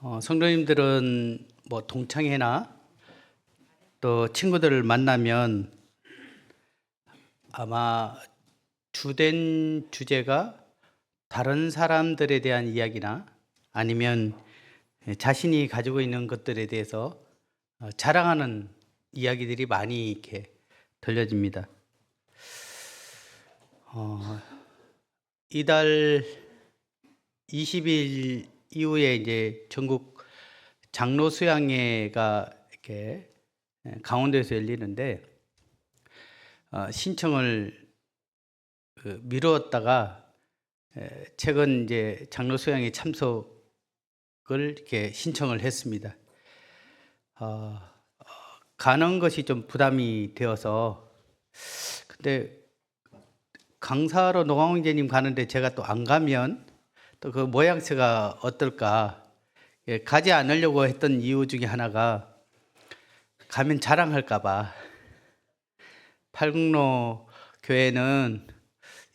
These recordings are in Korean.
성도님들은 뭐 동창회나 또 친구들을 만나면 아마 주된 주제가 다른 사람들에 대한 이야기나 아니면 자신이 가지고 있는 것들에 대해서 자랑하는 이야기들이 많이 이렇게 들려집니다. 이달 20일 이후에 이제 전국 장로 수양회가 이렇게 강원도에서 열리는데 신청을 미루었다가 최근 이제 장로 수양회 참석을 이렇게 신청을 했습니다. 가는 것이 좀 부담이 되어서 근데 강사로 노광훈제님 가는데 제가 또 안 가면 또 그 모양새가 어떨까 가지 않으려고 했던 이유 중에 하나가 가면 자랑할까봐 팔국로 교회는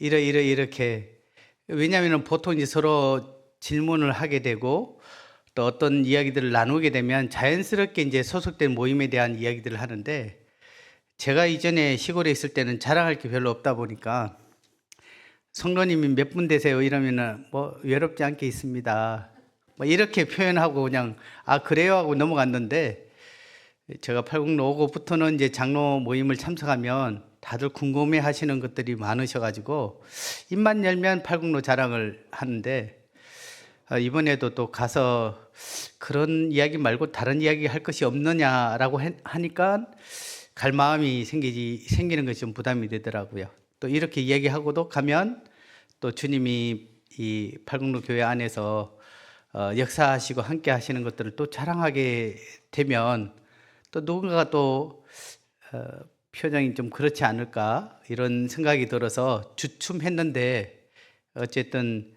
이렇게 왜냐하면 보통 이제 서로 질문을 하게 되고 또 어떤 이야기들을 나누게 되면 자연스럽게 이제 소속된 모임에 대한 이야기들을 하는데 제가 이전에 시골에 있을 때는 자랑할 게 별로 없다 보니까 성도님이 몇 분 되세요? 이러면은 뭐 외롭지 않게 있습니다. 뭐 이렇게 표현하고 그냥 그래요 하고 넘어갔는데 제가 팔국로 오고부터는 이제 장로 모임을 참석하면 다들 궁금해 하시는 것들이 많으셔가지고 입만 열면 팔국로 자랑을 하는데 이번에도 또 가서 그런 이야기 말고 다른 이야기 할 것이 없느냐라고 하니까 갈 마음이 생기는 것이 좀 부담이 되더라고요. 또 이렇게 이야기하고도 가면 또 주님이 이 팔국로 교회 안에서 역사하시고 함께 하시는 것들을 또 자랑하게 되면 또 누군가가 또 표정이 좀 그렇지 않을까 이런 생각이 들어서 주춤했는데 어쨌든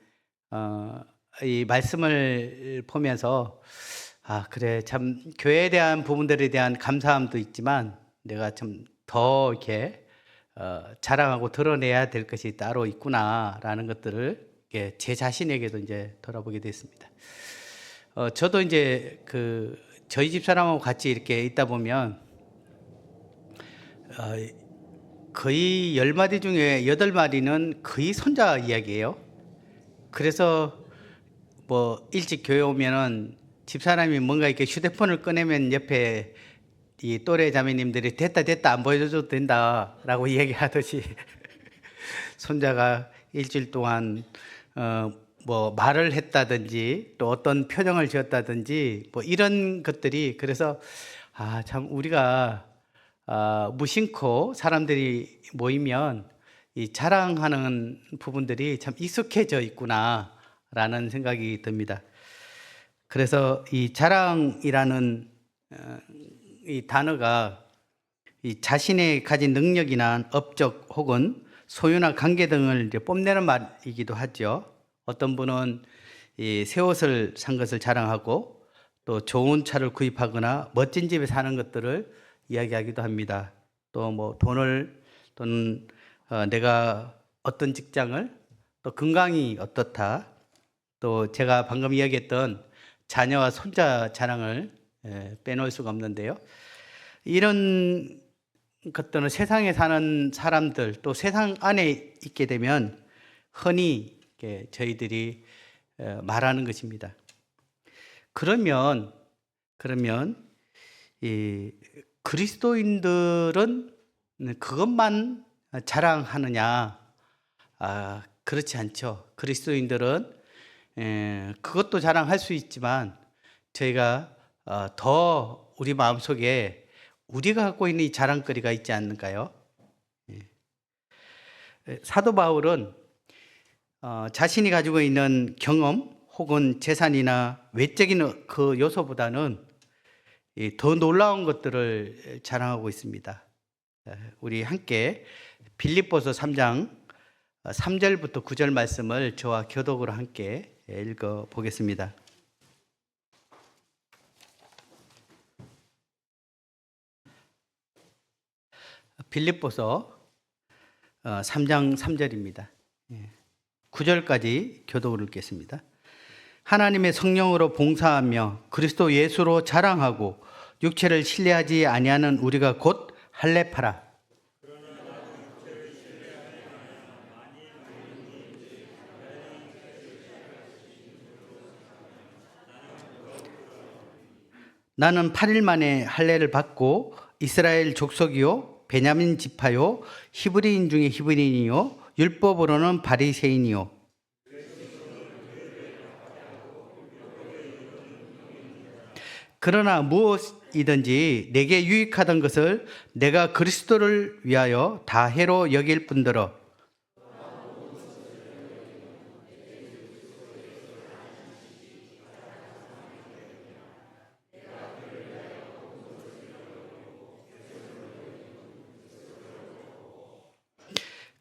이 말씀을 보면서 그래 참 교회에 대한 부분들에 대한 감사함도 있지만 내가 참 더 이렇게 자랑하고 드러내야 될 것이 따로 있구나라는 것들을 제 자신에게도 이제 돌아보게 됐습니다. 저도 이제 저희 집 사람하고 같이 이렇게 있다 보면 거의 10마디 중에 8마디는 거의 손자 이야기예요. 그래서 뭐 일찍 교회 오면은 집사람이 뭔가 이렇게 휴대폰을 꺼내면 옆에 이 또래 자매님들이 됐다 안 보여줘도 된다라고 이야기하듯이 손자가 일주일 동안 뭐 말을 했다든지 또 어떤 표정을 지었다든지 뭐 이런 것들이 그래서 참 우리가 무심코 사람들이 모이면 이 자랑하는 부분들이 참 익숙해져 있구나라는 생각이 듭니다. 그래서 이 자랑이라는 이 단어가 이 자신의 가진 능력이나 업적 혹은 소유나 관계 등을 이제 뽐내는 말이기도 하죠. 어떤 분은 이 새 옷을 산 것을 자랑하고 또 좋은 차를 구입하거나 멋진 집에 사는 것들을 이야기하기도 합니다. 또 뭐 돈을 또는 내가 어떤 직장을 또 건강이 어떻다 또 제가 방금 이야기했던 자녀와 손자 자랑을 빼놓을 수가 없는데요. 이런 것들은 세상에 사는 사람들 또 세상 안에 있게 되면 흔히 저희들이 말하는 것입니다. 그러면 이 그리스도인들은 그것만 자랑하느냐? 그렇지 않죠. 그리스도인들은 그것도 자랑할 수 있지만 저희가 더 우리 마음속에 우리가 갖고 있는 이 자랑거리가 있지 않을까요? 사도 바울은 자신이 가지고 있는 경험 혹은 재산이나 외적인 그 요소보다는 더 놀라운 것들을 자랑하고 있습니다. 우리 함께 빌립보서 3장 3절부터 9절 말씀을 저와 교독으로 함께 읽어 보겠습니다. 빌립보서 3장 3절입니다. 9절까지 교독을 읽겠습니다. 하나님의 성령으로 봉사하며 그리스도 예수로 자랑하고 육체를 신뢰하지 아니하는 우리가 곧 할례파라. 나는 8일 만에 할례를 받고 이스라엘 족속이요 베냐민 지파요 히브리인 중에 히브리인이요 율법으로는 바리새인이요. 그러나 무엇이든지 내게 유익하던 것을 내가 그리스도를 위하여 다 해로 여길 뿐더러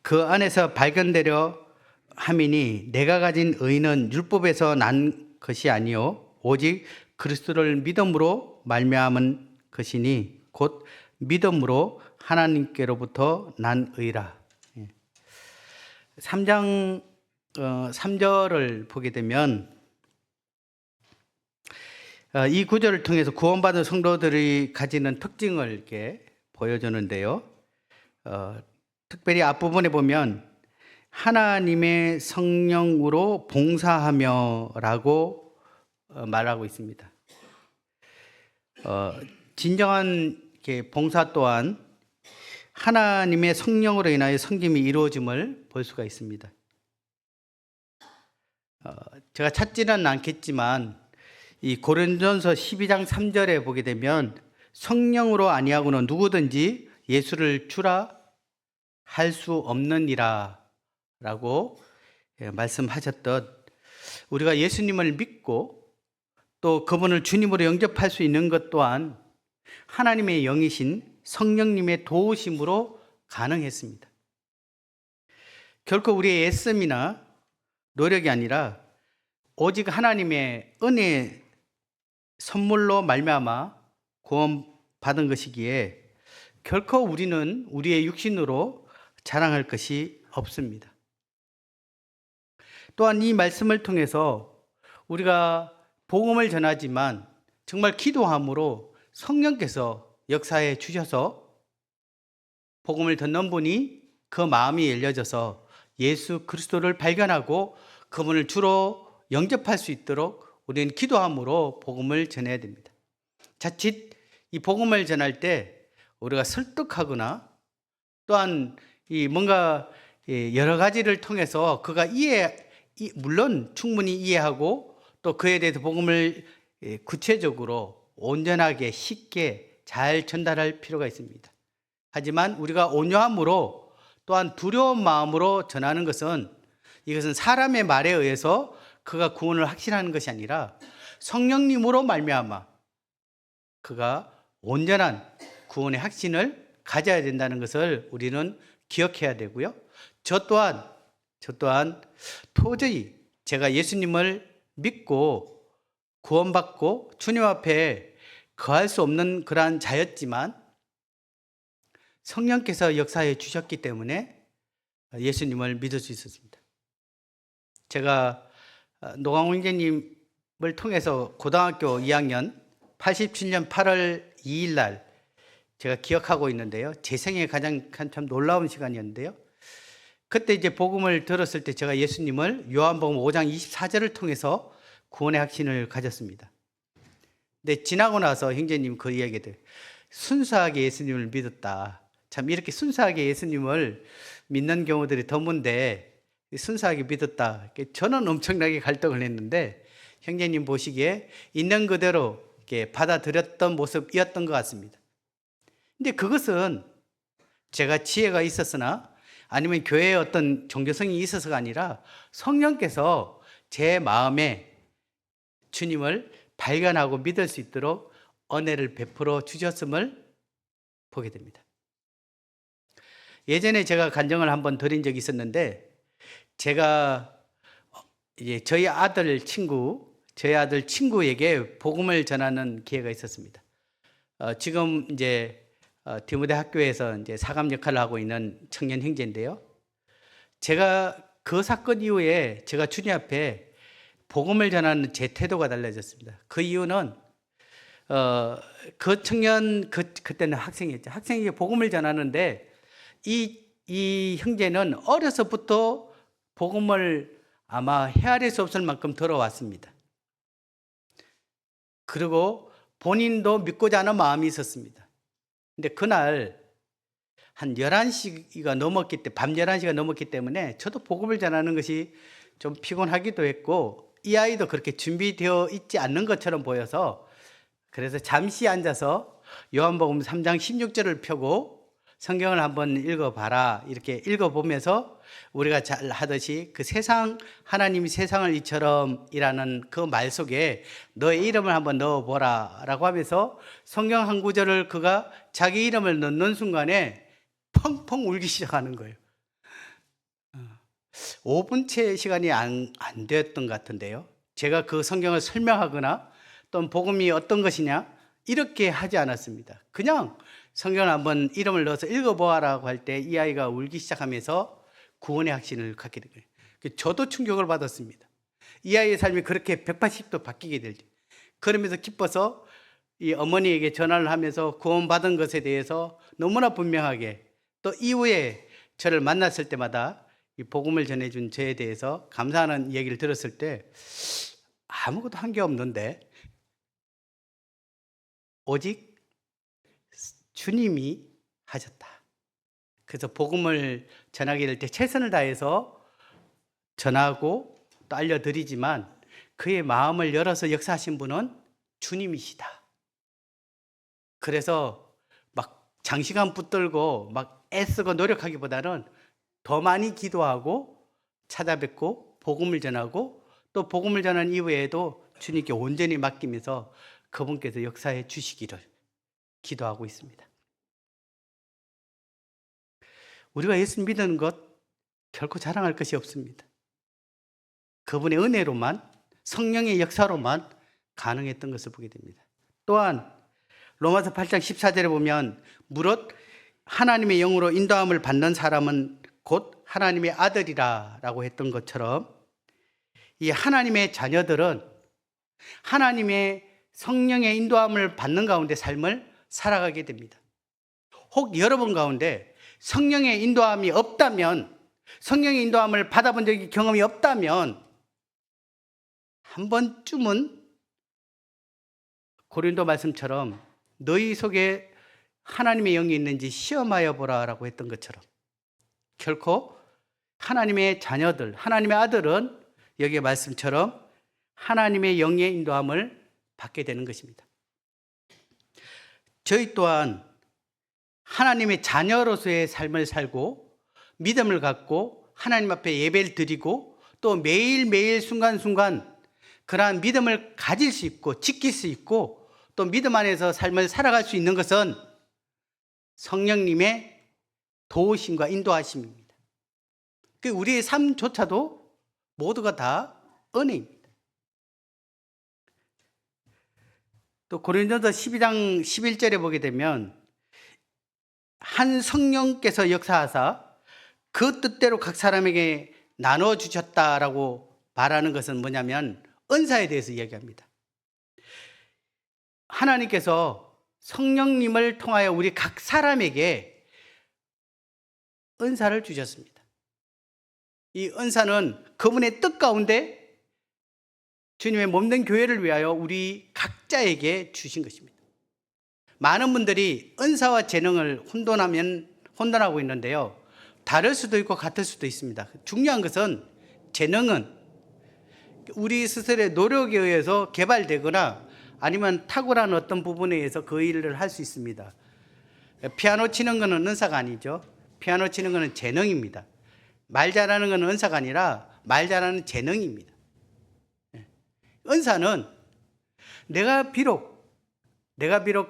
그 안에서 발견되려 함이니 내가 가진 의는 율법에서 난 것이 아니요 오직 그리스도를 믿음으로 말미암은 것이니 곧 믿음으로 하나님께로부터 난 의라. 3장 3절을 보게 되면 이 구절을 통해서 구원받은 성도들이 가지는 특징을 이렇게 보여주는데요. 특별히 앞부분에 보면 하나님의 성령으로 봉사하며라고 말하고 있습니다. 진정한 봉사 또한 하나님의 성령으로 인하여 섬김이 이루어짐을 볼 수가 있습니다. 제가 찾지는 않겠지만 이 고린도전서 12장 3절에 보게 되면 성령으로 아니하고는 누구든지 예수를 주라 할 수 없느니라 라고 말씀하셨듯 우리가 예수님을 믿고 또 그분을 주님으로 영접할 수 있는 것 또한 하나님의 영이신 성령님의 도우심으로 가능했습니다. 결코 우리의 애씀이나 노력이 아니라 오직 하나님의 은혜의 선물로 말미암아 구원받은 것이기에 결코 우리는 우리의 육신으로 자랑할 것이 없습니다. 또한 이 말씀을 통해서 우리가 복음을 전하지만 정말 기도함으로 성령께서 역사해 주셔서 복음을 듣는 분이 그 마음이 열려져서 예수 그리스도를 발견하고 그분을 주로 영접할 수 있도록 우리는 기도함으로 복음을 전해야 됩니다. 자칫 이 복음을 전할 때 우리가 설득하거나 또한 이 뭔가 여러 가지를 통해서 그가 물론 충분히 이해하고 또 그에 대해서 복음을 구체적으로 온전하게 쉽게 잘 전달할 필요가 있습니다. 하지만 우리가 온유함으로 또한 두려운 마음으로 전하는 것은 이것은 사람의 말에 의해서 그가 구원을 확신하는 것이 아니라 성령님으로 말미암아 그가 온전한 구원의 확신을 가져야 된다는 것을 우리는 기억해야 되고요. 저 또한 도저히 제가 예수님을 믿고 구원받고 주님 앞에 거할 수 없는 그러한 자였지만 성령께서 역사해 주셨기 때문에 예수님을 믿을 수 있었습니다. 제가 노광훈 형제님을 통해서 고등학교 2학년 87년 8월 2일 날 제가 기억하고 있는데요. 제 생에 가장 참 놀라운 시간이었는데요. 그때 이제 복음을 들었을 때 제가 예수님을 요한복음 5장 24절을 통해서 구원의 확신을 가졌습니다. 근데 지나고 나서 형제님 그 이야기들 순수하게 예수님을 믿었다. 참 이렇게 순수하게 예수님을 믿는 경우들이 드문데 순수하게 믿었다. 저는 엄청나게 갈등을 했는데 형제님 보시기에 있는 그대로 이렇게 받아들였던 모습이었던 것 같습니다. 근데 그것은 제가 지혜가 있었으나 아니면 교회에 어떤 종교성이 있어서가 아니라 성령께서 제 마음에 주님을 발견하고 믿을 수 있도록 은혜를 베풀어 주셨음을 보게 됩니다. 예전에 제가 간증을 한번 드린 적이 있었는데 제가 이제 저희 아들 친구에게 복음을 전하는 기회가 있었습니다. 지금 이제 디모데 학교에서 이제 사감 역할을 하고 있는 청년 형제인데요. 제가 그 사건 이후에 제가 주님 앞에 복음을 전하는 제 태도가 달라졌습니다. 그 이유는 그 청년 그때는 학생이었죠. 학생이 복음을 전하는데 이 형제는 어려서부터 복음을 아마 헤아릴 수 없을 만큼 들어왔습니다. 그리고 본인도 믿고자 하는 마음이 있었습니다. 근데 그날 한 11시가 넘었기 때문에, 밤 11시가 넘었기 때문에 저도 복음을 전하는 것이 좀 피곤하기도 했고, 이 아이도 그렇게 준비되어 있지 않는 것처럼 보여서, 그래서 잠시 앉아서 요한복음 3장 16절을 펴고 성경을 한번 읽어봐라, 이렇게 읽어보면서 우리가 잘 하듯이 그 세상, 하나님이 세상을 이처럼 이라는 그 말 속에 너의 이름을 한번 넣어보라 라고 하면서 성경 한 구절을 그가 자기 이름을 넣는 순간에 펑펑 울기 시작하는 거예요. 5분째 시간이 안 되었던 것 같은데요. 제가 그 성경을 설명하거나 또는 복음이 어떤 것이냐 이렇게 하지 않았습니다. 그냥 성경을 한번 이름을 넣어서 읽어보아라고 할 때 이 아이가 울기 시작하면서 구원의 확신을 갖게 된 거예요. 저도 충격을 받았습니다. 이 아이의 삶이 그렇게 180도 바뀌게 될지. 그러면서 기뻐서 이 어머니에게 전화를 하면서 구원받은 것에 대해서 너무나 분명하게, 또 이후에 저를 만났을 때마다 이 복음을 전해준 저에 대해서 감사하는 얘기를 들었을 때 아무것도 한 게 없는데 오직 주님이 하셨다. 그래서 복음을 전하게 될 때 최선을 다해서 전하고 또 알려드리지만 그의 마음을 열어서 역사하신 분은 주님이시다. 그래서 막 장시간 붙들고 막 애쓰고 노력하기보다는 더 많이 기도하고 찾아뵙고 복음을 전하고 또 복음을 전한 이후에도 주님께 온전히 맡기면서 그분께서 역사해 주시기를 기도하고 있습니다. 우리가 예수 믿는 것 결코 자랑할 것이 없습니다. 그분의 은혜로만, 성령의 역사로만 가능했던 것을 보게 됩니다. 또한 로마서 8장 14절에 보면 무릇 하나님의 영으로 인도함을 받는 사람은 곧 하나님의 아들이라 라고 했던 것처럼 이 하나님의 자녀들은 하나님의 성령의 인도함을 받는 가운데 삶을 살아가게 됩니다. 혹 여러분 가운데 성령의 인도함이 없다면, 성령의 인도함을 받아본 적이 경험이 없다면 한 번쯤은 고린도 말씀처럼 너희 속에 하나님의 영이 있는지 시험하여 보라 라고 했던 것처럼 결코 하나님의 자녀들, 하나님의 아들은 여기의 말씀처럼 하나님의 영의 인도함을 받게 되는 것입니다. 저희 또한 하나님의 자녀로서의 삶을 살고 믿음을 갖고 하나님 앞에 예배를 드리고 또 매일매일 순간순간 그러한 믿음을 가질 수 있고 지킬 수 있고 또 믿음 안에서 삶을 살아갈 수 있는 것은 성령님의 도우심과 인도하심입니다. 우리의 삶조차도 모두가 다 은혜입니다. 또 고린도서 12장 11절에 보게 되면 한 성령께서 역사하사 그 뜻대로 각 사람에게 나눠주셨다라고 말하는 것은 뭐냐면 은사에 대해서 이야기합니다. 하나님께서 성령님을 통하여 우리 각 사람에게 은사를 주셨습니다. 이 은사는 그분의 뜻 가운데 주님의 몸된 교회를 위하여 우리 각자에게 주신 것입니다. 많은 분들이 은사와 재능을 혼돈하고 있는데요. 다를 수도 있고 같을 수도 있습니다. 중요한 것은 재능은 우리 스스로의 노력에 의해서 개발되거나 아니면 탁월한 어떤 부분에 의해서 그 일을 할 수 있습니다. 피아노 치는 것은 은사가 아니죠. 피아노 치는 것은 재능입니다. 말 잘하는 것은 은사가 아니라 말 잘하는 재능입니다. 은사는 내가 비록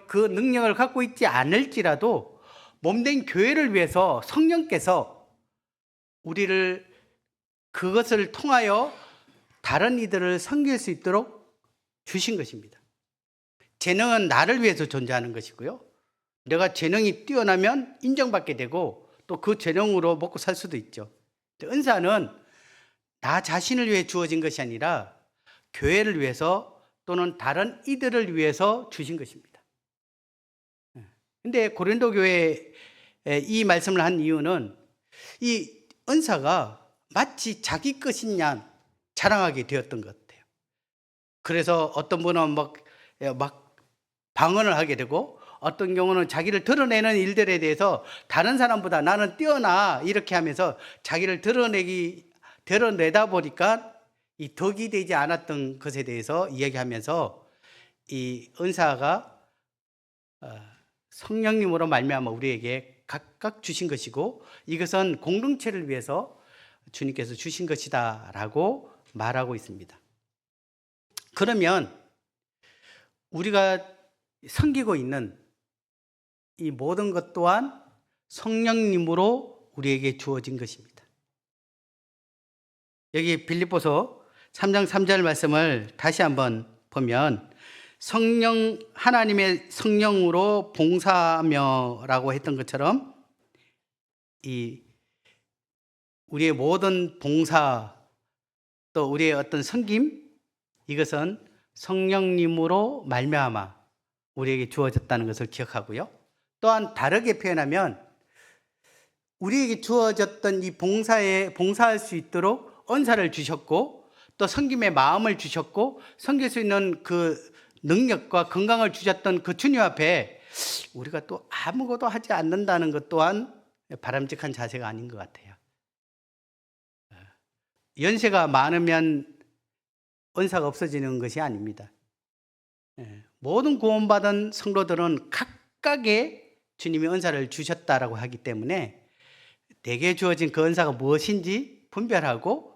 그 능력을 갖고 있지 않을지라도 몸된 교회를 위해서 성령께서 우리를 그것을 통하여 다른 이들을 섬길 수 있도록 주신 것입니다. 재능은 나를 위해서 존재하는 것이고요. 내가 재능이 뛰어나면 인정받게 되고 또 그 재능으로 먹고 살 수도 있죠. 은사는 나 자신을 위해 주어진 것이 아니라 교회를 위해서 또는 다른 이들을 위해서 주신 것입니다. 근데 고린도 교회에 이 말씀을 한 이유는 이 은사가 마치 자기 것인 양 자랑하게 되었던 것 같아요. 그래서 어떤 분은 막 방언을 하게 되고, 어떤 경우는 자기를 드러내는 일들에 대해서 다른 사람보다 나는 뛰어나 이렇게 하면서 자기를 드러내다 보니까 이 덕이 되지 않았던 것에 대해서 이야기하면서 이 은사가 성령님으로 말미암아 우리에게 각각 주신 것이고, 이것은 공동체를 위해서 주님께서 주신 것이다 라고 말하고 있습니다. 그러면 우리가 섬기고 있는 이 모든 것 또한 성령님으로 우리에게 주어진 것입니다. 여기 빌립보서 3장 3절 말씀을 다시 한번 보면, 하나님의 성령으로 봉사하며라고 했던 것처럼 이 우리의 모든 봉사 또 우리의 어떤 섬김, 이것은 성령님으로 말미암아 우리에게 주어졌다는 것을 기억하고요. 또한 다르게 표현하면 우리에게 주어졌던 이 봉사할 수 있도록 은사를 주셨고, 또 섬김의 마음을 주셨고, 섬길 수 있는 그 능력과 건강을 주셨던 그 주님 앞에 우리가 또 아무것도 하지 않는다는 것 또한 바람직한 자세가 아닌 것 같아요. 연세가 많으면 은사가 없어지는 것이 아닙니다. 모든 구원받은 성도들은 각각의 주님이 은사를 주셨다라고 하기 때문에 내게 주어진 그 은사가 무엇인지 분별하고,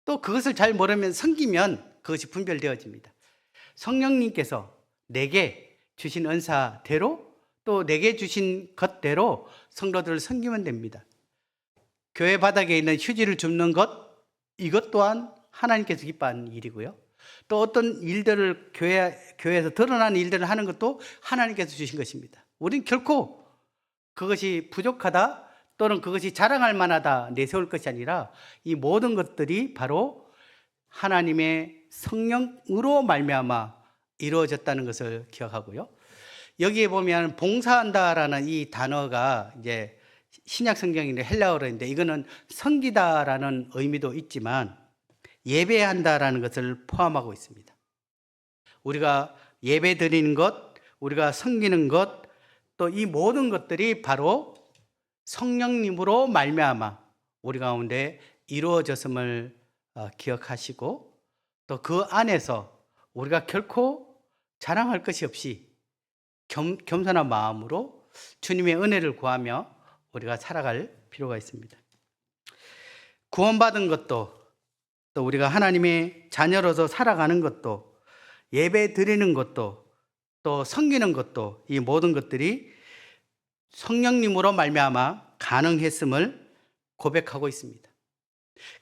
또 그것을 잘 모르면 섬기면 그것이 분별되어집니다. 성령님께서 내게 주신 은사대로 또 내게 주신 것대로 성도들을 섬기면 됩니다. 교회 바닥에 있는 휴지를 줍는 것, 이것 또한 하나님께서 기뻐하는 일이고요. 또 어떤 일들을 교회에서 드러나는 일들을 하는 것도 하나님께서 주신 것입니다. 우린 결코 그것이 부족하다 또는 그것이 자랑할 만하다 내세울 것이 아니라 이 모든 것들이 바로 하나님의 성령으로 말미암아 이루어졌다는 것을 기억하고요. 여기에 보면 봉사한다라는 이 단어가 이제 신약 성경인데 헬라어인데, 이거는 섬기다라는 의미도 있지만 예배한다라는 것을 포함하고 있습니다. 우리가 예배 드리는 것, 우리가 섬기는 것, 또 이 모든 것들이 바로 성령님으로 말미암아 우리 가운데 이루어졌음을 기억하시고, 또 그 안에서 우리가 결코 자랑할 것이 없이 겸손한 마음으로 주님의 은혜를 구하며 우리가 살아갈 필요가 있습니다. 구원받은 것도, 또 우리가 하나님의 자녀로서 살아가는 것도, 예배 드리는 것도, 또 섬기는 것도, 이 모든 것들이 성령님으로 말미암아 가능했음을 고백하고 있습니다.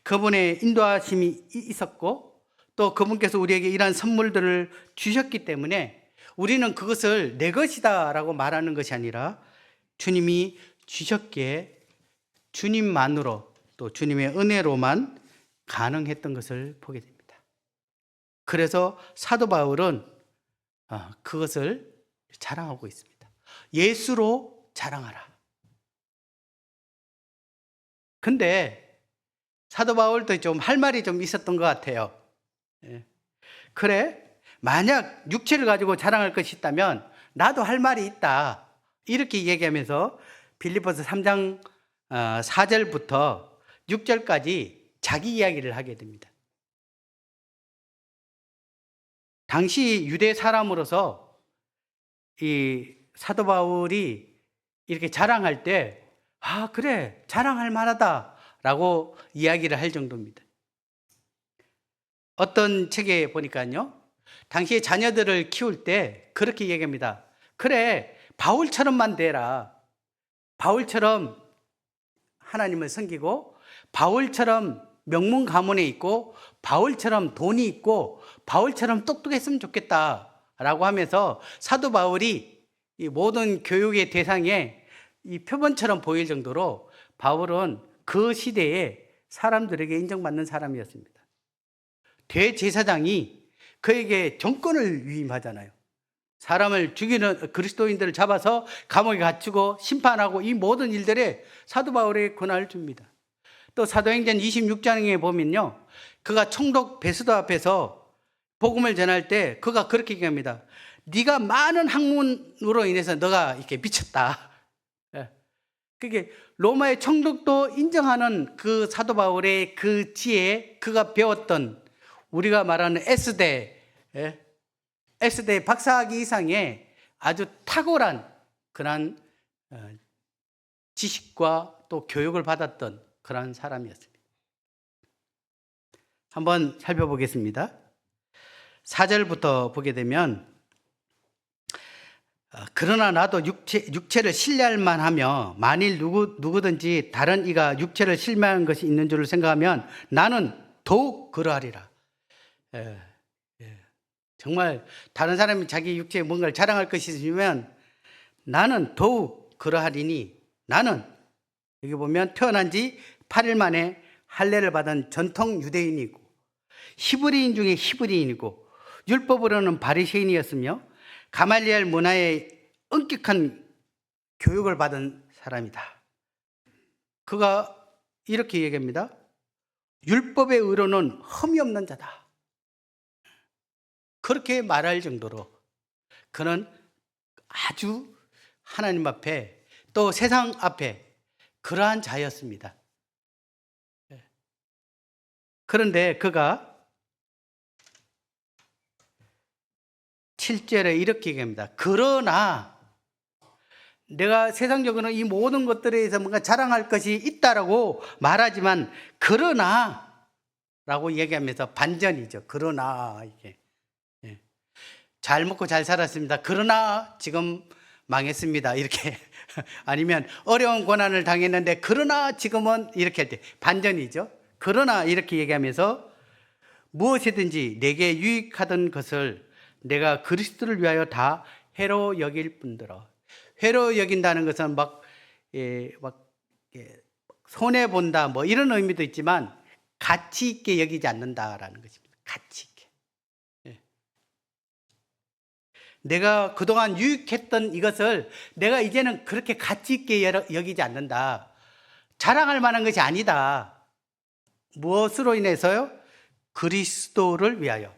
그분의 인도하심이 있었고, 또 그분께서 우리에게 이러한 선물들을 주셨기 때문에 우리는 그것을 내 것이다 라고 말하는 것이 아니라 주님이 주셨기에 주님만으로, 또 주님의 은혜로만 가능했던 것을 보게 됩니다. 그래서 사도 바울은 그것을 자랑하고 있습니다. 예수로 자랑하라. 근데 사도 바울도 좀 할 말이 좀 있었던 것 같아요. 그래, 만약 육체를 가지고 자랑할 것이 있다면 나도 할 말이 있다, 이렇게 얘기하면서 빌립보서 3장 4절부터 6절까지 자기 이야기를 하게 됩니다. 당시 유대 사람으로서 이 사도 바울이 이렇게 자랑할 때, 그래, 자랑할 만하다 라고 이야기를 할 정도입니다. 어떤 책에 보니까요, 당시에 자녀들을 키울 때 그렇게 얘기합니다. 그래, 바울처럼만 되라. 바울처럼 하나님을 섬기고, 바울처럼 명문 가문에 있고, 바울처럼 돈이 있고, 바울처럼 똑똑했으면 좋겠다 라고 하면서 사도 바울이 이 모든 교육의 대상에 이 표본처럼 보일 정도로 바울은 그 시대에 사람들에게 인정받는 사람이었습니다. 대제사장이 그에게 정권을 위임하잖아요. 사람을 죽이는 그리스도인들을 잡아서 감옥에 갇히고 심판하고 이 모든 일들에 사도 바울의 권한을 줍니다. 또 사도행전 26장에 보면요, 그가 총독 베스도 앞에서 복음을 전할 때 그가 그렇게 얘기합니다. 네가 많은 학문으로 인해서 너가 이렇게 미쳤다. 그게 로마의 총독도 인정하는 그 사도 바울의 그 지혜, 그가 배웠던 우리가 말하는 S대 박사학위 이상의 아주 탁월한 그런 지식과 또 교육을 받았던 그런 사람이었습니다. 한번 살펴보겠습니다. 4절부터 보게 되면 그러나 나도 육체를 신뢰할 만하며 만일 누구든지 다른 이가 육체를 신뢰한 것이 있는 줄을 생각하면 나는 더욱 그러하리라. 정말 다른 사람이 자기 육체에 뭔가를 자랑할 것이 있으면 나는 더욱 그러하리니 나는 여기 보면 태어난 지 8일 만에 할례를 받은 전통 유대인이고 히브리인 중에 히브리인이고 율법으로는 바리새인이었으며 가말리엘 문화에 엄격한 교육을 받은 사람이다. 그가 이렇게 얘기합니다. 율법의 의로는 흠이 없는 자다. 그렇게 말할 정도로 그는 아주 하나님 앞에 또 세상 앞에 그러한 자였습니다. 그런데 그가 7절에 이렇게 얘기합니다. 그러나 내가 세상적으로는 이 모든 것들에 대해서 뭔가 자랑할 것이 있다라고 말하지만 그러나 라고 얘기하면서 반전이죠. 그러나 이게 잘 먹고 잘 살았습니다. 그러나 지금 망했습니다. 이렇게 아니면 어려운 고난을 당했는데 그러나 지금은 이렇게 할 때 반전이죠. 그러나 이렇게 얘기하면서 무엇이든지 내게 유익하던 것을 내가 그리스도를 위하여 다 해로 여길 뿐더러. 해로 여긴다는 것은 막 손해 본다 뭐 이런 의미도 있지만 가치 있게 여기지 않는다라는 것입니다. 가치 있게. 내가 그동안 유익했던 이것을 내가 이제는 그렇게 가치 있게 여기지 않는다. 자랑할 만한 것이 아니다. 무엇으로 인해서요? 그리스도를 위하여.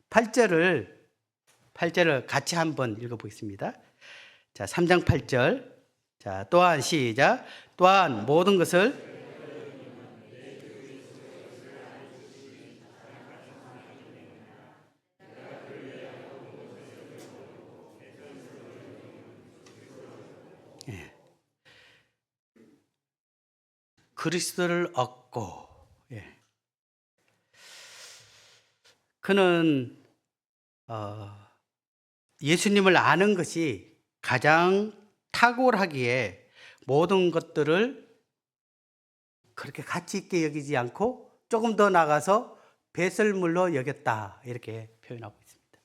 8절을 같이 한번 읽어보겠습니다. 자, 3장 8절. 자, 또한 시작. 또한 모든 것을 그리스도를 얻고, 그는 예수님을 아는 것이 가장 탁월하기에 모든 것들을 그렇게 가치 있게 여기지 않고 조금 더 나가서 배설물로 여겼다 이렇게 표현하고 있습니다.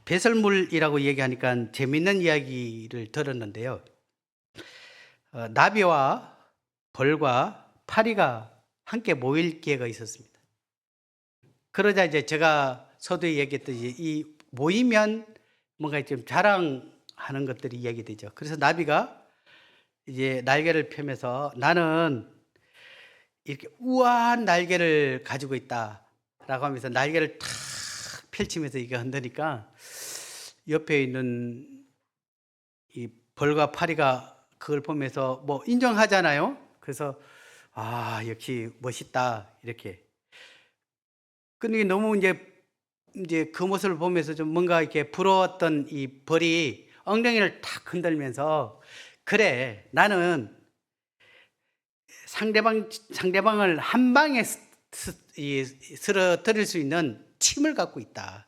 배설물이라고 얘기하니까 재미있는 이야기를 들었는데요. 나비와 벌과 파리가 함께 모일 기회가 있었습니다. 그러자 이제 제가 서두에 얘기했듯이 이 모이면 뭔가 좀 자랑하는 것들이 이야기되죠. 그래서 나비가 이제 날개를 펴면서 나는 이렇게 우아한 날개를 가지고 있다라고 하면서 날개를 탁 펼치면서 이게 흔드니까 옆에 있는 이 벌과 파리가 그걸 보면서 뭐 인정하잖아요. 그래서 역시 멋있다 이렇게. 근데 너무 이제 그 모습을 보면서 좀 뭔가 이렇게 부러웠던 이 벌이 엉덩이를 탁 흔들면서 그래 나는 상대방을 한 방에 쓰러뜨릴 수 있는 침을 갖고 있다.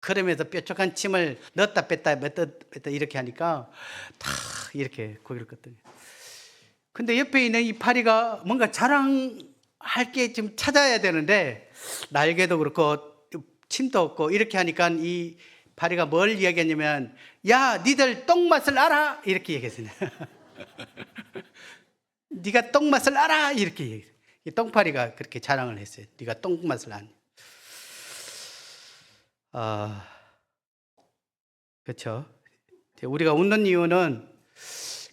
그러면서 뾰족한 침을 넣었다 뺐다 이렇게 하니까 다 이렇게 고개를 끄덕거려요. 근데 옆에 있는 이 파리가 뭔가 자랑할 게 좀 찾아야 되는데 날개도 그렇고 침도 없고 이렇게 하니까 이 파리가 뭘 이야기했냐면 야 니들 똥맛을 알아? 이렇게 얘기했어요. 네가 똥맛을 알아 이렇게 얘기해요. 똥파리가 그렇게 자랑을 했어요. 네가 똥맛을 아냐. 그렇죠. 우리가 웃는 이유는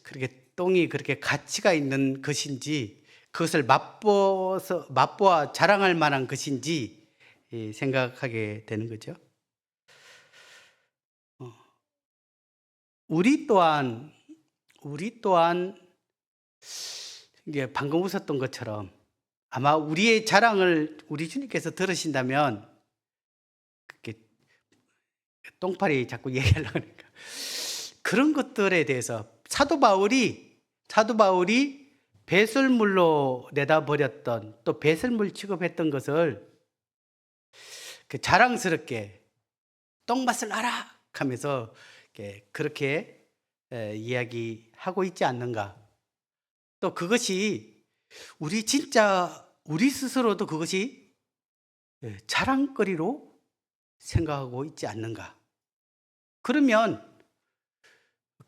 그렇게 똥이 그렇게 가치가 있는 것인지, 그것을 맛보아 자랑할 만한 것인지 생각하게 되는 거죠. 우리 또한 이게 방금 웃었던 것처럼 아마 우리의 자랑을 우리 주님께서 들으신다면, 그렇게 똥파리 자꾸 얘기하려고 하니까, 그런 것들에 대해서 사도 바울이 배설물로 내다버렸던, 또 배설물 취급했던 것을 자랑스럽게 똥맛을 알아 하면서 그렇게 이야기하고 있지 않는가. 또 그것이 우리 스스로도 그것이 자랑거리로 생각하고 있지 않는가. 그러면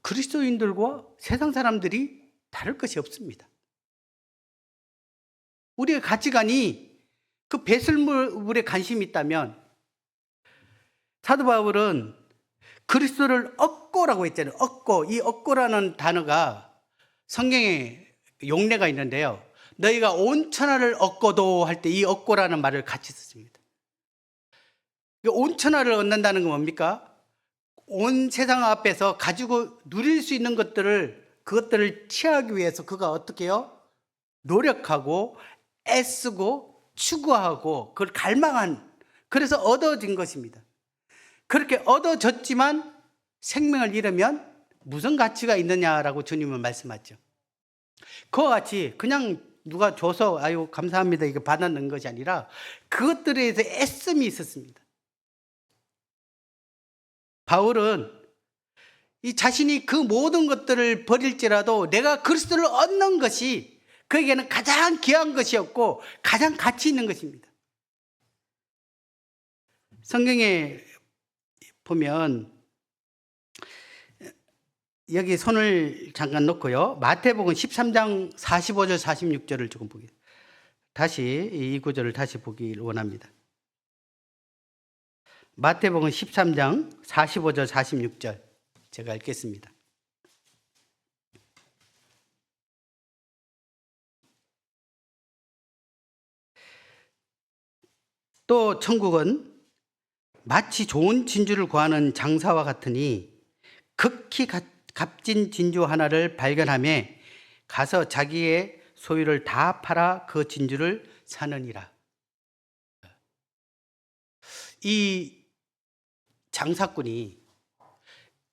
그리스도인들과 세상 사람들이 다를 것이 없습니다. 우리의 가치관이 그 배설물에 관심이 있다면, 사도 바울은 그리스도를 얻고라고 했잖아요. 얻고. 이 얻고라는 단어가 성경에 용례가 있는데요. 너희가 온 천하를 얻고도 할 때 이 얻고라는 말을 같이 썼습니다. 온 천하를 얻는다는 건 뭡니까? 온 세상 앞에서 가지고 누릴 수 있는 그것들을 취하기 위해서 그가 어떻게 해요? 노력하고 애쓰고 추구하고 그걸 갈망한, 그래서 얻어진 것입니다. 그렇게 얻어졌지만 생명을 잃으면 무슨 가치가 있느냐라고 주님은 말씀하죠. 그와 같이 그냥 누가 줘서 아유 감사합니다 이거 받았는 것이 아니라 그것들에 대해서 애씀이 있었습니다. 바울은 이 자신이 그 모든 것들을 버릴지라도 내가 그리스도를 얻는 것이 그에게는 가장 귀한 것이었고 가장 가치 있는 것입니다. 성경에 보면 여기 손을 잠깐 놓고요. 마태복음 13장 45절 46절을 조금 보겠습니다. 다시 이 구절을 다시 보기를 원합니다. 마태복음 13장 45절 46절 제가 읽겠습니다. 또 천국은 마치 좋은 진주를 구하는 장사와 같으니 극히 값진 진주 하나를 발견하매 가서 자기의 소유를 다 팔아 그 진주를 사느니라. 이 장사꾼이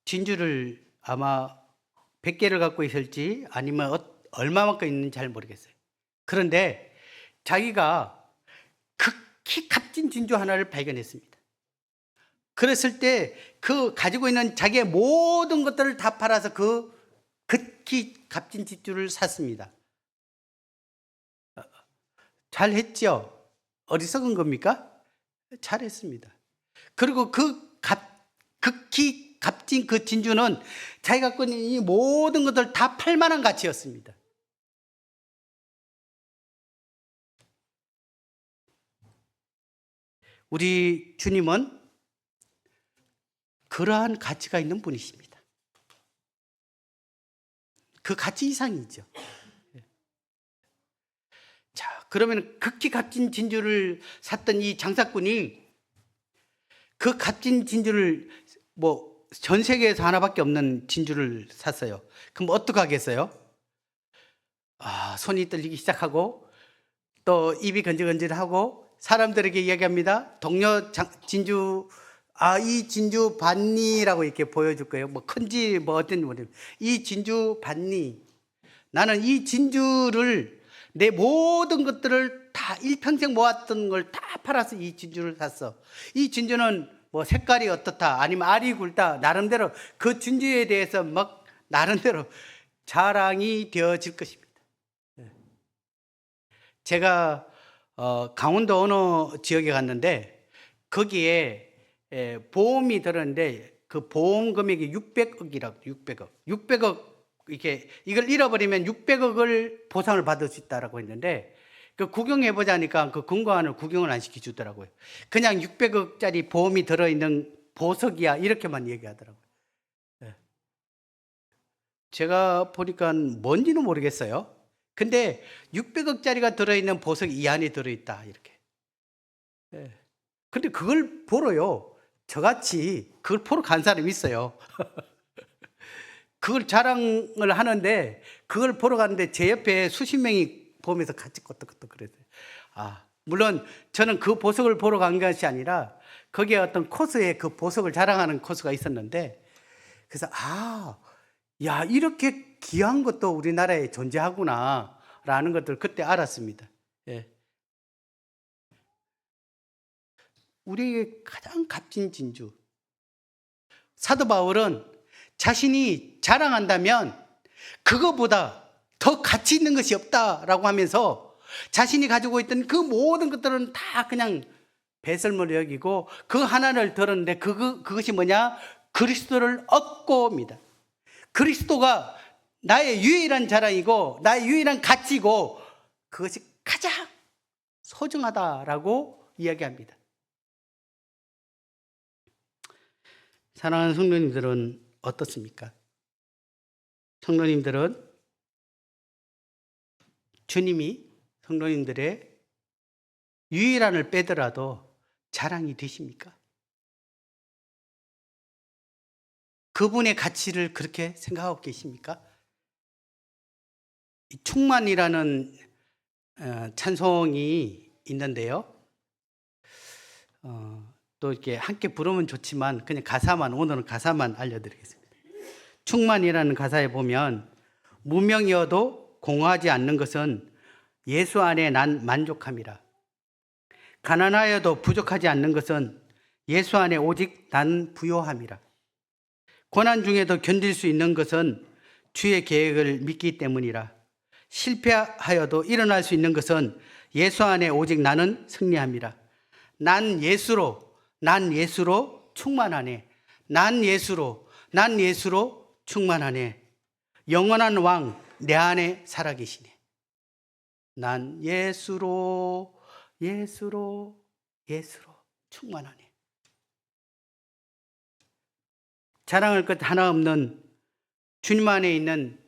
진주를 아마 100개를 갖고 있을지 아니면 얼마만큼 있는지 잘 모르겠어요. 그런데 자기가 극히 값진 진주 하나를 발견했습니다. 그랬을 때 그 가지고 있는 자기의 모든 것들을 다 팔아서 그 극히 값진 진주를 샀습니다. 잘했죠? 어리석은 겁니까? 잘했습니다. 그리고 극히 값진 그 진주는 자기가 갖고 있는 이 모든 것들 다 팔만한 가치였습니다. 우리 주님은 그러한 가치가 있는 분이십니다. 그 가치 이상이죠. 자, 그러면 극히 값진 진주를 샀던 이 장사꾼이 그 값진 진주를 전 세계에서 하나밖에 없는 진주를 샀어요. 그럼 어떻게 하겠어요? 손이 떨리기 시작하고 또 입이 건질건질하고 사람들에게 이야기합니다. 동료 진주, 이 진주 봤니라고 이렇게 보여줄 거예요. 큰지 어떤지 모르겠어요. 이 진주 봤니? 나는 이 진주를 내 모든 것들을 다 일평생 모았던 걸 다 팔아서 이 진주를 샀어. 이 진주는 색깔이 어떻다, 아니면 알이 굵다, 나름대로 그 진주에 대해서 나름대로 자랑이 되어질 것입니다. 제가 강원도 어느 지역에 갔는데 거기에 보험이 들었는데 그 보험 금액이 600억이라고, 600억 이렇게 이걸 잃어버리면 600억을 보상을 받을 수 있다라고 했는데 그 구경해 보자니까 그 금고안을 구경을 안 시켜주더라고요. 그냥 600억짜리 보험이 들어있는 보석이야 이렇게만 얘기하더라고요. 예. 제가 보니까 뭔지는 모르겠어요. 근데 600억짜리가 들어있는 보석이 이 안에 들어있다 이렇게. 예. 근데 그걸 보러요. 저같이 그걸 보러 간 사람이 있어요. 그걸 자랑을 하는데 그걸 보러 갔는데 제 옆에 수십 명이 보면서 같이 껐덕껐덕 그랬어요. 물론 저는 그 보석을 보러 간 것이 아니라 거기에 어떤 코스에 그 보석을 자랑하는 코스가 있었는데 그래서 야 이렇게 귀한 것도 우리나라에 존재하구나 라는 것들 그때 알았습니다. 예. 우리의 가장 값진 진주 사도 바울은 자신이 자랑한다면 그거보다 더 가치 있는 것이 없다라고 하면서 자신이 가지고 있던 그 모든 것들은 다 그냥 배설물로 여기고 그 하나를 들었는데 그것이 뭐냐? 그리스도를 얻고입니다. 그리스도가 나의 유일한 자랑이고 나의 유일한 가치고 그것이 가장 소중하다라고 이야기합니다. 사랑하는 성도님들은 어떻습니까? 성도님들은 주님이 성도님들의 유일한을 빼더라도 자랑이 되십니까? 그분의 가치를 그렇게 생각하고 계십니까? 충만이라는 찬송이 있는데요. 또 이렇게 함께 부르면 좋지만 그냥 오늘은 가사만 알려드리겠습니다. 충만이라는 가사에 보면 무명이어도 공허하지 않는 것은 예수 안에 난 만족함이라. 가난하여도 부족하지 않는 것은 예수 안에 오직 난 부요함이라. 고난 중에도 견딜 수 있는 것은 주의 계획을 믿기 때문이라. 실패하여도 일어날 수 있는 것은 예수 안에 오직 나는 승리함이라. 난 예수로 충만하네. 난 예수로 충만하네. 영원한 왕 내 안에 살아계시네. 난 예수로 충만하네. 자랑할 것 하나 없는 주님 안에 있는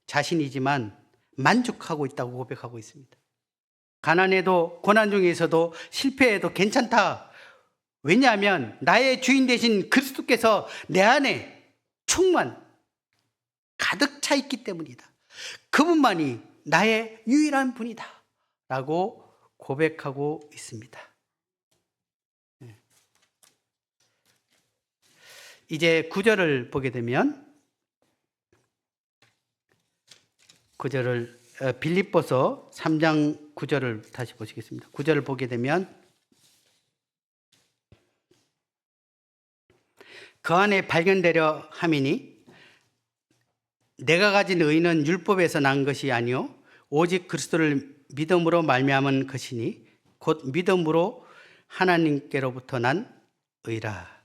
자신이지만 만족하고 있다고 고백하고 있습니다. 가난해도 고난 중에서도 실패해도 괜찮다. 왜냐하면 나의 주인 되신 그리스도께서 내 안에 가득 차 있기 때문이다. 그분만이 나의 유일한 분이다 라고 고백하고 있습니다. 이제 9절을 보게 되면 빌립보서 3장 9절을 다시 보시겠습니다. 9절을 보게 되면 그 안에 발견되려 함이니 내가 가진 의는 율법에서 난 것이 아니요 오직 그리스도를 믿음으로 말미암은 것이니 곧 믿음으로 하나님께로부터 난 의라.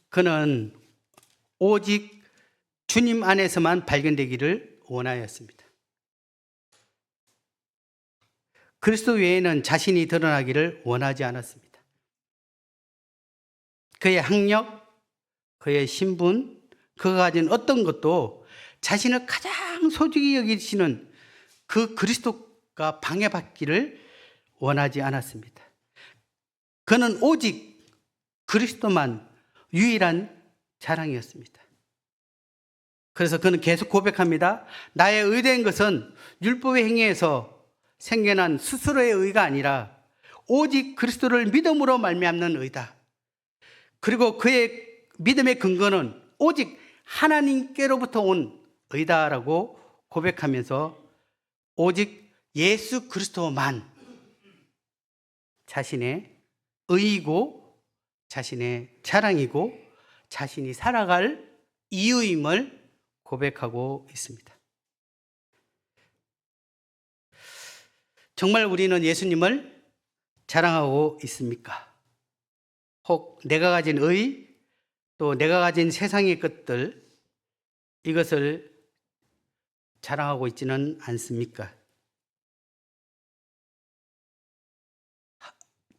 그는 오직 주님 안에서만 발견되기를 원하였습니다. 그리스도 외에는 자신이 드러나기를 원하지 않았습니다. 그의 학력, 그의 신분, 그가 가진 어떤 것도 자신을 가장 소중히 여기시는 그 그리스도가 방해받기를 원하지 않았습니다. 그는 오직 그리스도만 유일한 자랑이었습니다. 그래서 그는 계속 고백합니다. 나의 의된 것은 율법의 행위에서 생겨난 스스로의 의가 아니라 오직 그리스도를 믿음으로 말미암는 의다. 그리고 그의 믿음의 근거는 오직 하나님께로부터 온 의다라고 고백하면서 오직 예수 그리스도만 자신의 의이고 자신의 자랑이고 자신이 살아갈 이유임을 고백하고 있습니다. 정말 우리는 예수님을 자랑하고 있습니까? 혹 내가 가진 의, 또 내가 가진 세상의 것들, 이것을 자랑하고 있지는 않습니까?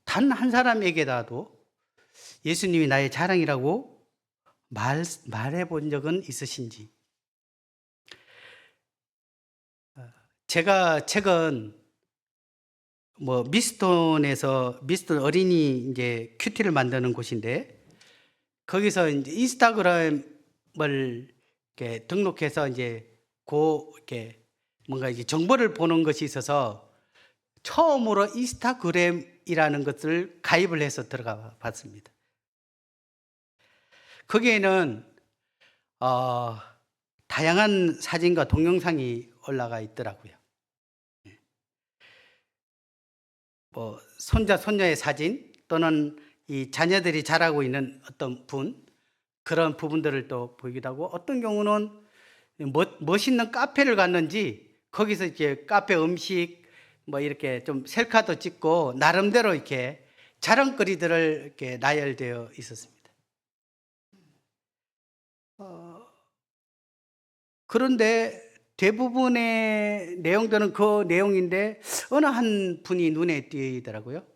단 한 사람에게라도 예수님이 나의 자랑이라고 말해 본 적은 있으신지. 제가 최근 미스톤 어린이 이제 큐티를 만드는 곳인데, 거기서 이제 인스타그램을 이렇게 등록해서 이제 이렇게 뭔가 이제 정보를 보는 것이 있어서 처음으로 인스타그램이라는 것을 가입을 해서 들어가 봤습니다. 거기에는 다양한 사진과 동영상이 올라가 있더라고요. 손자, 손녀의 사진, 또는 이 자녀들이 자라고 있는 어떤 그런 부분들을 또 보이기도 하고, 어떤 경우는 멋있는 카페를 갔는지 거기서 이렇게 카페 음식 이렇게 좀 셀카도 찍고 나름대로 이렇게 자랑거리들을 이렇게 나열되어 있었습니다. 그런데 대부분의 내용들은 그 내용인데 어느 한 분이 눈에 띄더라고요.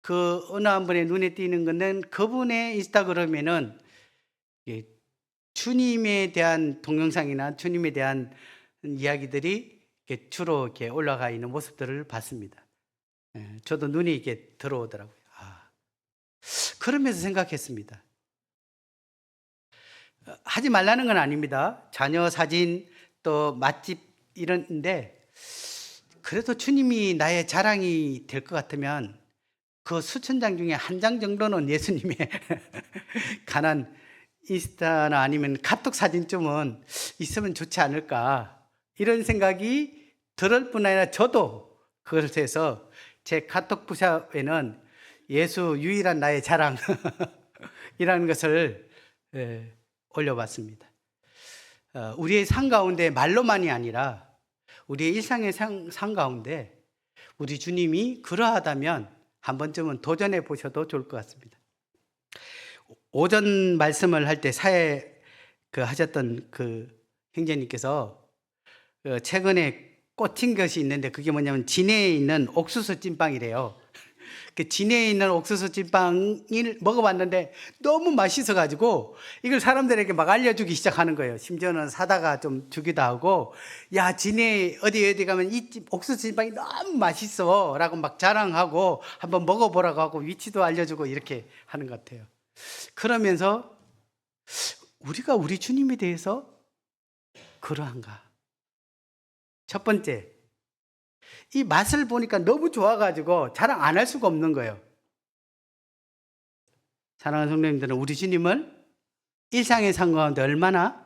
그 어느 한 분의 눈에 띄는 것은 그분의 인스타그램에는 주님에 대한 동영상이나 주님에 대한 이야기들이 주로 이렇게 올라가 있는 모습들을 봤습니다. 저도 눈이 이렇게 들어오더라고요. 그러면서 생각했습니다. 하지 말라는 건 아닙니다. 자녀 사진, 또 맛집 이런데, 그래도 주님이 나의 자랑이 될 것 같으면 그 수천 장 중에 한 장 정도는 예수님의 관한 인스타나 아니면 카톡 사진쯤은 있으면 좋지 않을까, 이런 생각이 들을 뿐 아니라 저도 그것을 해서 제 카톡 부샵에는 예수 유일한 나의 자랑 이라는 것을 올려봤습니다. 우리의 삶 가운데 말로만이 아니라 우리의 일상의 삶 가운데 우리 주님이 그러하다면 한 번쯤은 도전해 보셔도 좋을 것 같습니다. 오전 말씀을 할 때 하셨던 그 형제님께서 최근에 꽂힌 것이 있는데, 그게 뭐냐면 진해에 있는 옥수수 찐빵이래요. 그 진해에 있는 옥수수 찐빵을 먹어봤는데 너무 맛있어가지고 이걸 사람들에게 막 알려주기 시작하는 거예요. 심지어는 사다가 좀 주기도 하고, 야, 진해 어디 가면 이 옥수수 찐빵이 너무 맛있어 라고 막 자랑하고 한번 먹어보라고 하고 위치도 알려주고 이렇게 하는 것 같아요. 그러면서 우리가 우리 주님에 대해서 그러한가? 첫 번째, 이 맛을 보니까 너무 좋아가지고 자랑 안 할 수가 없는 거예요. 사랑하는 성도님들은 우리 주님을 일상의 삶 가운데 얼마나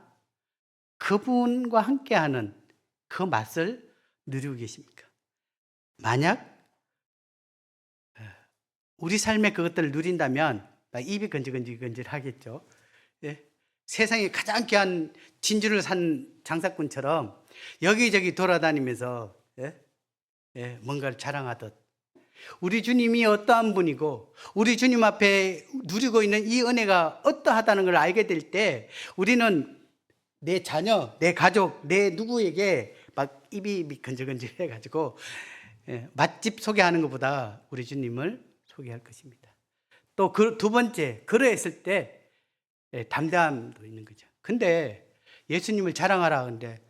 그분과 함께하는 그 맛을 누리고 계십니까? 만약 우리 삶에 그것들을 누린다면 입이 건질건질 하겠죠. 세상에 가장 귀한 진주를 산 장사꾼처럼 여기저기 돌아다니면서 뭔가를 자랑하듯, 우리 주님이 어떠한 분이고 우리 주님 앞에 누리고 있는 이 은혜가 어떠하다는 걸 알게 될 때, 우리는 내 자녀, 내 가족, 내 누구에게 막 입이 건질건질 해가지고 맛집 소개하는 것보다 우리 주님을 소개할 것입니다. 또 그 두 번째, 그러했을 때 담대함도 있는 거죠. 근데 예수님을 자랑하라 근데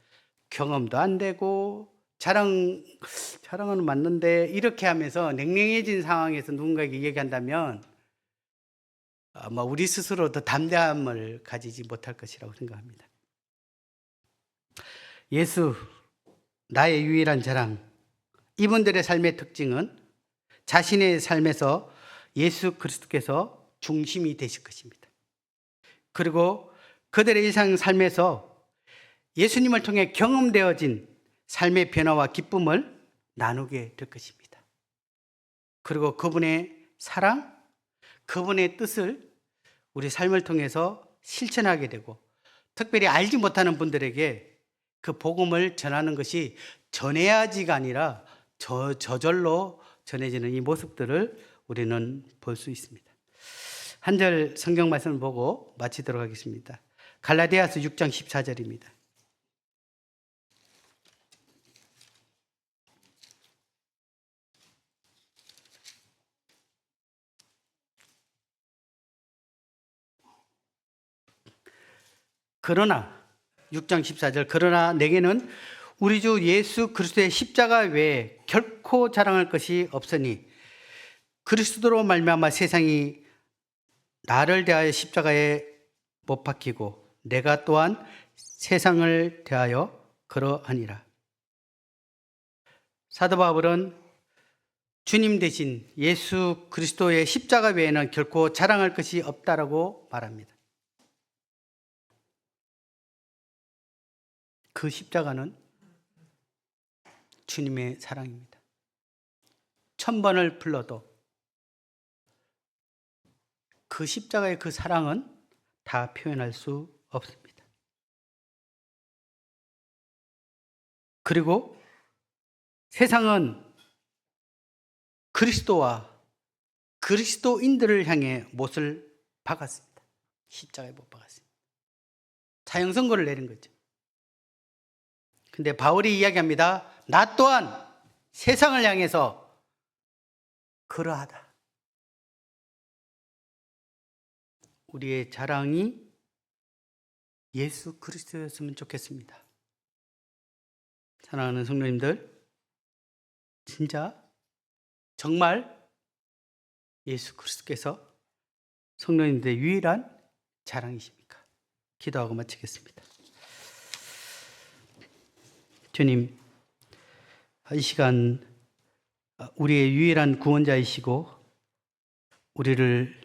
경험도 안 되고 자랑은 맞는데 이렇게 하면서 냉랭해진 상황에서 누군가에게 얘기한다면 아마 우리 스스로 더 담대함을 가지지 못할 것이라고 생각합니다. 예수, 나의 유일한 자랑. 이분들의 삶의 특징은 자신의 삶에서 예수 그리스도께서 중심이 되실 것입니다. 그리고 그들의 일상 삶에서 예수님을 통해 경험되어진 삶의 변화와 기쁨을 나누게 될 것입니다. 그리고 그분의 사랑, 그분의 뜻을 우리 삶을 통해서 실천하게 되고, 특별히 알지 못하는 분들에게 그 복음을 전하는 것이 전해야지가 아니라 저절로 전해지는 이 모습들을 우리는 볼 수 있습니다. 한 절 성경 말씀을 보고 마치도록 하겠습니다. 갈라디아서 6장 14절입니다. 그러나 6장 14절 그러나 내게는 우리 주 예수 그리스도의 십자가 외에 결코 자랑할 것이 없으니 그리스도로 말미암아 세상이 나를 대하여 십자가에 못 박히고 내가 또한 세상을 대하여 그러하니라. 사도 바울은 주님 대신 예수 그리스도의 십자가 외에는 결코 자랑할 것이 없다라고 말합니다. 그 십자가는 주님의 사랑입니다. 1000번을 불러도 그 십자가의 그 사랑은 다 표현할 수 없습니다. 그리고 세상은 그리스도와 그리스도인들을 향해 못을 박았습니다. 십자가에 못 박았습니다. 자영선고를 내린 거죠. 근데 바울이 이야기합니다. 나 또한 세상을 향해서 그러하다. 우리의 자랑이 예수 그리스도였으면 좋겠습니다. 사랑하는 성도님들, 진짜 정말 예수 그리스도께서 성도님들의 유일한 자랑이십니까? 기도하고 마치겠습니다. 주님, 이 시간 우리의 유일한 구원자이시고 우리를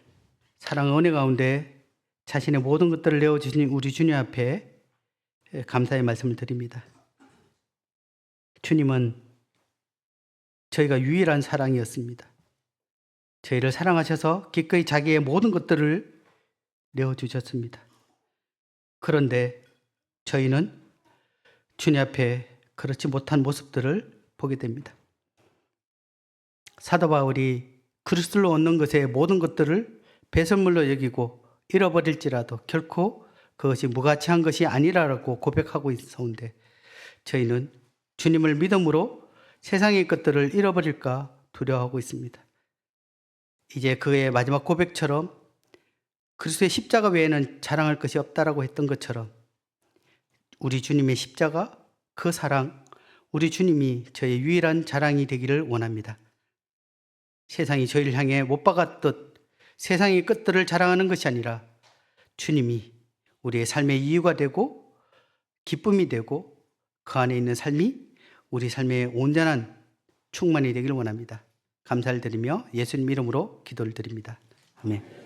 사랑의 은혜 가운데 자신의 모든 것들을 내어주신 우리 주님 앞에 감사의 말씀을 드립니다. 주님은 저희가 유일한 사랑이었습니다. 저희를 사랑하셔서 기꺼이 자기의 모든 것들을 내어주셨습니다. 그런데 저희는 주님 앞에 그렇지 못한 모습들을 보게 됩니다. 사도 바울이 그리스도로 얻는 것의 모든 것들을 배설물로 여기고 잃어버릴지라도 결코 그것이 무가치한 것이 아니라고 고백하고 있었는데 저희는 주님을 믿음으로 세상의 것들을 잃어버릴까 두려워하고 있습니다. 이제 그의 마지막 고백처럼 그리스도의 십자가 외에는 자랑할 것이 없다라고 했던 것처럼 우리 주님의 십자가, 그 사랑, 우리 주님이 저의 유일한 자랑이 되기를 원합니다. 세상이 저희를 향해 못 박았듯 세상의 것들을 자랑하는 것이 아니라 주님이 우리의 삶의 이유가 되고 기쁨이 되고 그 안에 있는 삶이 우리 삶의 온전한 충만이 되기를 원합니다. 감사를 드리며 예수님 이름으로 기도를 드립니다. 아멘.